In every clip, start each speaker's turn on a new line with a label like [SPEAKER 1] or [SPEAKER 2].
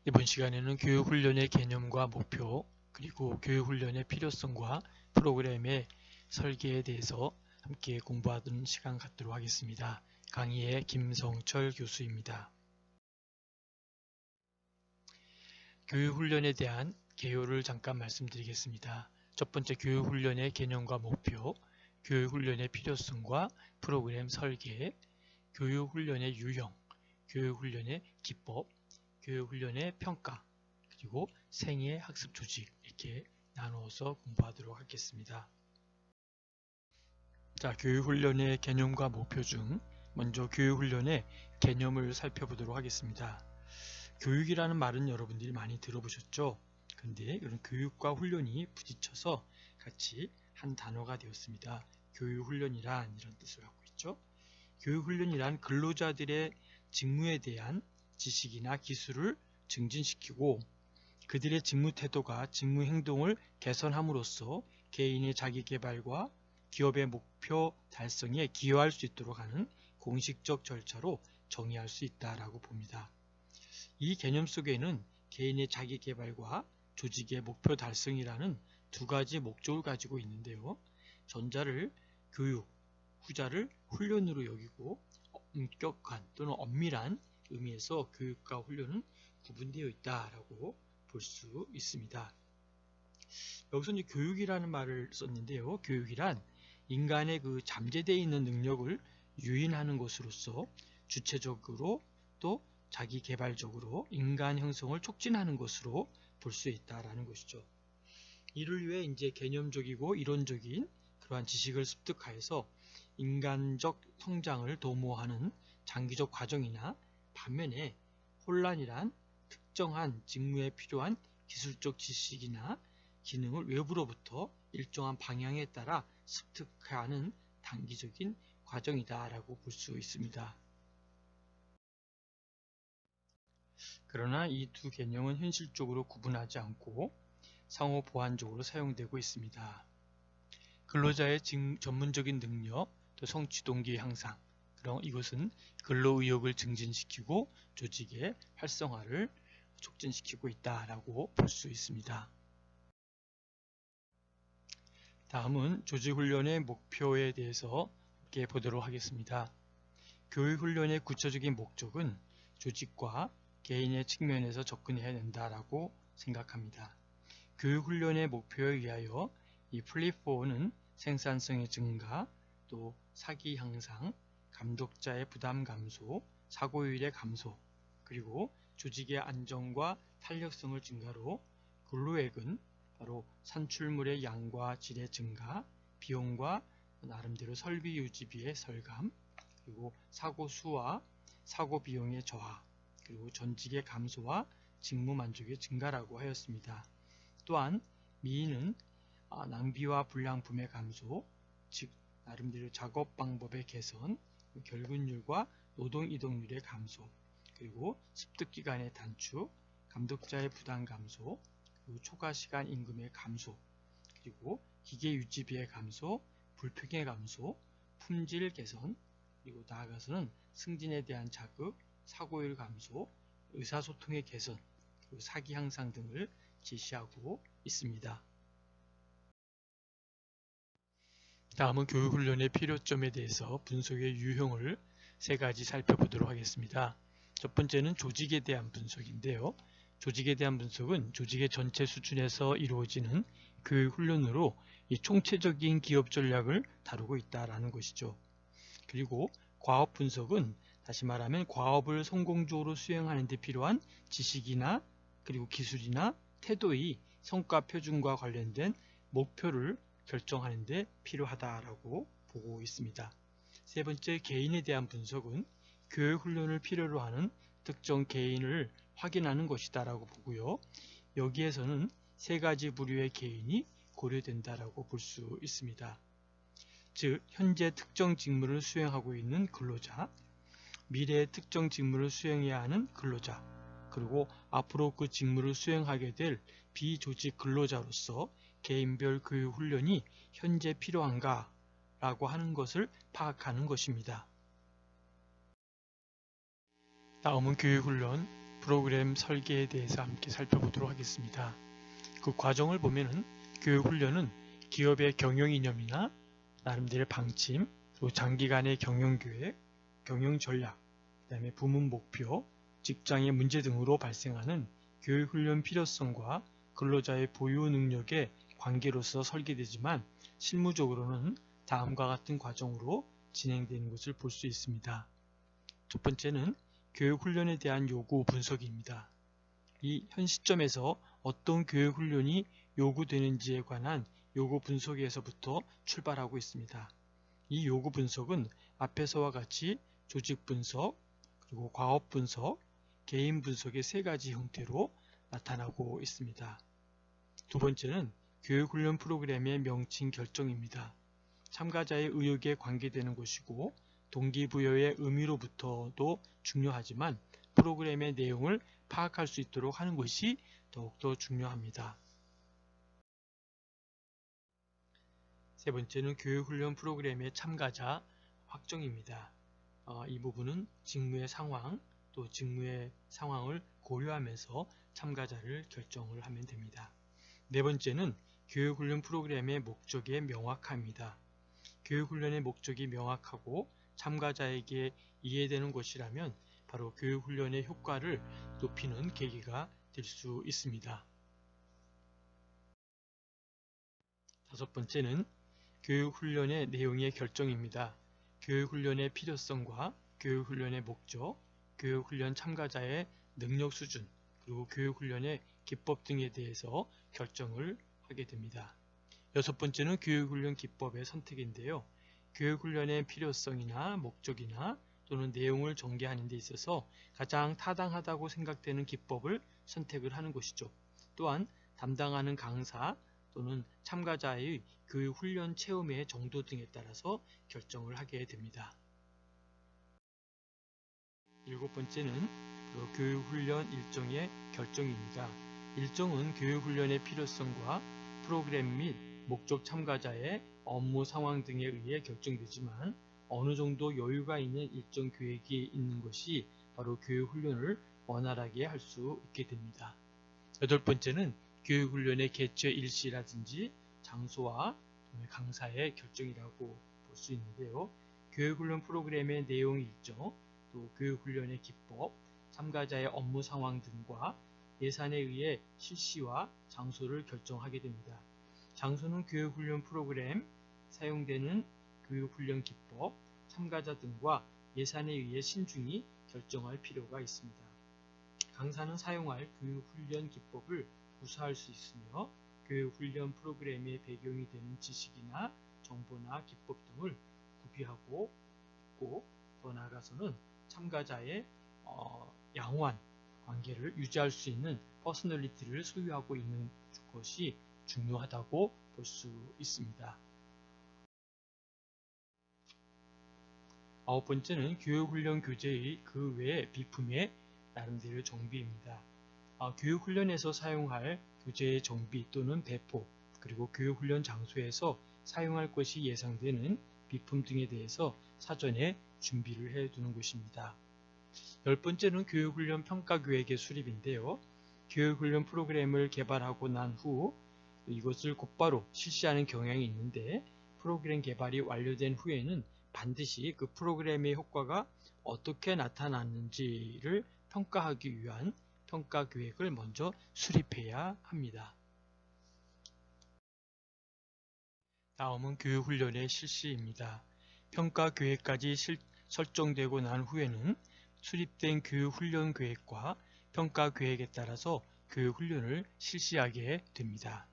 [SPEAKER 1] 이번 시간에는 교육훈련의 개념과 목표, 그리고 교육훈련의 필요성과 프로그램의 설계에 대해서 함께 공부하는 시간 갖도록 하겠습니다. 강의의 김성철 교수입니다. 교육훈련에 대한 개요를 잠깐 말씀드리겠습니다. 첫 번째, 교육훈련의 개념과 목표, 교육훈련의 필요성과 프로그램 설계, 교육훈련의 유형, 교육훈련의 기법, 교육훈련의 평가, 그리고 생애 학습 조직, 이렇게 나누어서 공부하도록 하겠습니다. 자, 교육훈련의 개념과 목표 중 먼저 교육훈련의 개념을 살펴보도록 하겠습니다. 교육이라는 말은 여러분들이 많이 들어보셨죠? 근데 이런 교육과 훈련이 부딪혀서 같이 한 단어가 되었습니다. 교육훈련이란 이런 뜻을 갖고 있죠. 교육훈련이란 근로자들의 직무에 대한 지식이나 기술을 증진시키고 그들의 직무 태도가 직무 행동을 개선함으로써 개인의 자기개발과 기업의 목표 달성에 기여할 수 있도록 하는 공식적 절차로 정의할 수 있다라고 봅니다. 이 개념 속에는 개인의 자기개발과 조직의 목표 달성이라는 두 가지 목적을 가지고 있는데요. 전자를 교육, 후자를 훈련으로 여기고 엄격한 또는 엄밀한 의미에서 교육과 훈련은 구분되어 있다라고 볼 수 있습니다. 여기서 이제 교육이라는 말을 썼는데요. 교육이란 인간의 그 잠재되어 있는 능력을 유인하는 것으로서 주체적으로 또 자기 개발적으로 인간 형성을 촉진하는 것으로 볼 수 있다라는 것이죠. 이를 위해 이제 개념적이고 이론적인 그러한 지식을 습득하여서 인간적 성장을 도모하는 장기적 과정이나 반면에 혼란이란 특정한 직무에 필요한 기술적 지식이나 기능을 외부로부터 일정한 방향에 따라 습득하는 단기적인 과정이다라고 볼 수 있습니다. 그러나 이 두 개념은 현실적으로 구분하지 않고 상호 보완적으로 사용되고 있습니다. 근로자의 전문적인 능력, 또 성취 동기 향상, 그럼 이것은 근로의욕을 증진시키고 조직의 활성화를 촉진시키고 있다라고 볼 수 있습니다. 다음은 조직훈련의 목표에 대해서 함께 보도록 하겠습니다. 교육훈련의 구체적인 목적은 조직과 개인의 측면에서 접근해야 된다라고 생각합니다. 교육훈련의 목표에 의하여 이 플립4는 생산성의 증가, 또 사기 향상, 감독자의 부담 감소, 사고율의 감소, 그리고 조직의 안정과 탄력성을 증가로 근로액은 바로 산출물의 양과 질의 증가, 비용과 나름대로 설비 유지비의 절감, 그리고 사고 수와 사고 비용의 저하, 그리고 전직의 감소와 직무 만족의 증가라고 하였습니다. 또한 미인은 낭비와 불량품의 감소, 즉 나름대로 작업 방법의 개선, 결근율과 노동 이동률의 감소, 그리고 습득 기간의 단축, 감독자의 부담 감소, 그리고 초과 시간 임금의 감소, 그리고 기계 유지비의 감소, 불평의 감소, 품질 개선, 그리고 나아가서는 승진에 대한 자극, 사고율 감소, 의사소통의 개선, 그리고 사기 향상 등을 제시하고 있습니다. 다음은 교육훈련의 필요점에 대해서 분석의 유형을 세 가지 살펴보도록 하겠습니다. 첫 번째는 조직에 대한 분석인데요. 조직에 대한 분석은 조직의 전체 수준에서 이루어지는 교육훈련으로 이 총체적인 기업 전략을 다루고 있다는 것이죠. 그리고 과업 분석은 다시 말하면 과업을 성공적으로 수행하는 데 필요한 지식이나 그리고 기술이나 태도의 성과 표준과 관련된 목표를 결정하는 데 필요하다라고 보고 있습니다. 세 번째, 개인에 대한 분석은 교육훈련을 필요로 하는 특정 개인을 확인하는 것이다라고 보고요. 여기에서는 세 가지 부류의 개인이 고려된다라고 볼 수 있습니다. 즉, 현재 특정 직무를 수행하고 있는 근로자, 미래의 특정 직무를 수행해야 하는 근로자, 그리고 앞으로 그 직무를 수행하게 될 비조직 근로자로서 개인별 교육훈련이 현재 필요한가 라고 하는 것을 파악하는 것입니다. 다음은 교육훈련 프로그램 설계에 대해서 함께 살펴보도록 하겠습니다. 그 과정을 보면은 교육훈련은 기업의 경영 이념이나 나름대로 방침, 또 장기간의 경영 계획, 경영 전략, 그 다음에 부문 목표, 직장의 문제 등으로 발생하는 교육훈련 필요성과 근로자의 보유 능력의 관계로서 설계되지만 실무적으로는 다음과 같은 과정으로 진행되는 것을 볼 수 있습니다. 첫 번째는 교육훈련에 대한 요구 분석입니다. 이 현 시점에서 어떤 교육훈련이 요구되는지에 관한 요구 분석에서부터 출발하고 있습니다. 이 요구 분석은 앞에서와 같이 조직 분석, 그리고 과업 분석, 개인 분석의 세 가지 형태로 나타나고 있습니다. 두 번째는 교육훈련 프로그램의 명칭 결정입니다. 참가자의 의욕에 관계되는 것이고 동기부여의 의미로부터도 중요하지만 프로그램의 내용을 파악할 수 있도록 하는 것이 더욱더 중요합니다. 세 번째는 교육훈련 프로그램의 참가자 확정입니다. 이 부분은 직무의 상황, 또 직무의 상황을 고려하면서 참가자를 결정을 하면 됩니다. 네 번째는 교육훈련 프로그램의 목적의 명확함입니다. 교육훈련의 목적이 명확하고 참가자에게 이해되는 것이라면 바로 교육훈련의 효과를 높이는 계기가 될 수 있습니다. 다섯 번째는 교육훈련의 내용의 결정입니다. 교육훈련의 필요성과 교육훈련의 목적, 교육훈련 참가자의 능력 수준, 그리고 교육훈련의 기법 등에 대해서 결정을 하게 됩니다. 여섯 번째는 교육훈련 기법의 선택인데요. 교육훈련의 필요성이나 목적이나 또는 내용을 전개하는 데 있어서 가장 타당하다고 생각되는 기법을 선택을 하는 것이죠. 또한 담당하는 강사 또는 참가자의 교육훈련 체험의 정도 등에 따라서 결정을 하게 됩니다. 일곱 번째는 교육훈련 일정의 결정입니다. 일정은 교육훈련의 필요성과 프로그램 및 목적 참가자의 업무 상황 등에 의해 결정되지만 어느 정도 여유가 있는 일정 계획이 있는 것이 바로 교육훈련을 원활하게 할 수 있게 됩니다. 여덟 번째는 교육훈련의 개최 일시라든지 장소와 강사의 결정이라고 볼 수 있는데요. 교육훈련 프로그램의 내용 일정, 또 교육훈련의 기법, 참가자의 업무 상황 등과 예산에 의해 실시와 장소를 결정하게 됩니다. 장소는 교육훈련 프로그램, 사용되는 교육훈련 기법, 참가자 등과 예산에 의해 신중히 결정할 필요가 있습니다. 강사는 사용할 교육훈련 기법을 구사할 수 있으며 교육훈련 프로그램의 배경이 되는 지식이나 정보나 기법 등을 구비하고 있고 더 나아가서는 참가자의 양호한 관계를 유지할 수 있는 퍼스널리티를 소유하고 있는 것이 중요하다고 볼 수 있습니다. 아홉 번째는 교육훈련 교재의 그 외의 비품의 나름대로 정비입니다. 교육훈련에서 사용할 교재의 정비 또는 배포, 그리고 교육훈련 장소에서 사용할 것이 예상되는 비품 등에 대해서 사전에 준비를 해두는 것입니다. 열 번째는 교육훈련 평가계획의 수립인데요. 교육훈련 프로그램을 개발하고 난 후 이것을 곧바로 실시하는 경향이 있는데 프로그램 개발이 완료된 후에는 반드시 그 프로그램의 효과가 어떻게 나타났는지를 평가하기 위한 평가계획을 먼저 수립해야 합니다. 다음은 교육훈련의 실시입니다. 평가계획까지 설정되고 난 후에는 수립된 교육훈련 계획과 평가계획에 따라서 교육훈련을 실시하게 됩니다.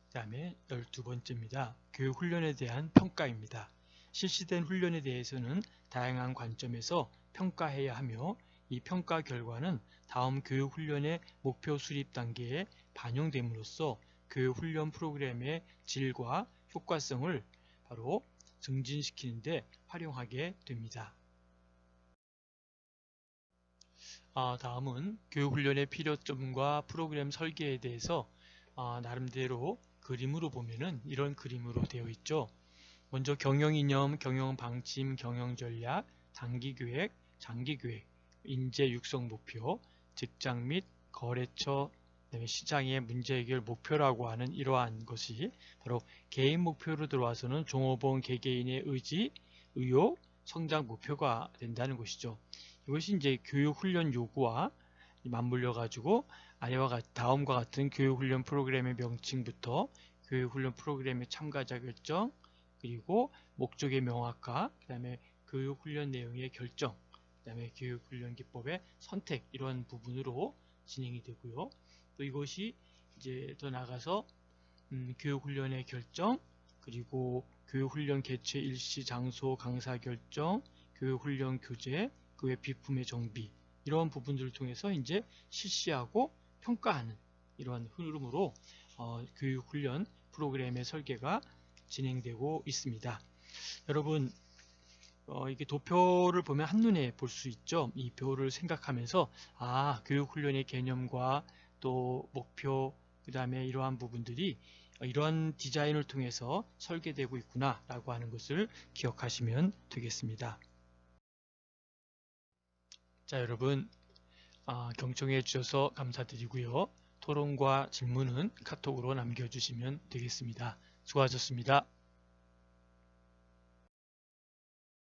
[SPEAKER 1] 그 다음에 12번째입니다. 교육훈련에 대한 평가입니다. 실시된 훈련에 대해서는 다양한 관점에서 평가해야 하며 이 평가 결과는 다음 교육훈련의 목표 수립 단계에 반영됨으로써 교육훈련 프로그램의 질과 효과성을 바로 증진시키는 데 활용하게 됩니다. 다음은 교육훈련의 필요점과 프로그램 설계에 대해서 나름대로 그림으로 보면은 이런 그림으로 되어 있죠. 먼저 경영이념, 경영방침, 경영전략, 단기계획, 장기계획, 인재 육성 목표, 직장 및 거래처, 그다음에 시장의 문제 해결 목표라고 하는 이러한 것이 바로 개인 목표로 들어와서는 종업원 개개인의 의지, 의욕, 성장 목표가 된다는 것이죠. 이것이 이제 교육훈련 요구와 맞물려 가지고 다음과 같은 교육훈련 프로그램의 명칭부터 교육훈련 프로그램의 참가자 결정, 그리고 목적의 명확화, 그 다음에 교육훈련 내용의 결정, 그 다음에 교육훈련 기법의 선택, 이런 부분으로 진행이 되고요. 또 이것이 이제 더 나가서 교육훈련의 결정, 그리고 교육훈련 개최 일시, 장소, 강사 결정, 교육훈련 교재, 그 외 비품의 정비, 이런 부분들을 통해서 이제 실시하고 평가하는 이러한 흐름으로 교육훈련 프로그램의 설계가 진행되고 있습니다. 여러분, 이게 도표를 보면 한눈에 볼 수 있죠. 이 표를 생각하면서 교육훈련의 개념과 또 목표, 그 다음에 이러한 부분들이 이러한 디자인을 통해서 설계되고 있구나 라고 하는 것을 기억하시면 되겠습니다. 자, 여러분, 경청해 주셔서 감사드리고요. 토론과 질문은 카톡으로 남겨주시면 되겠습니다. 수고하셨습니다.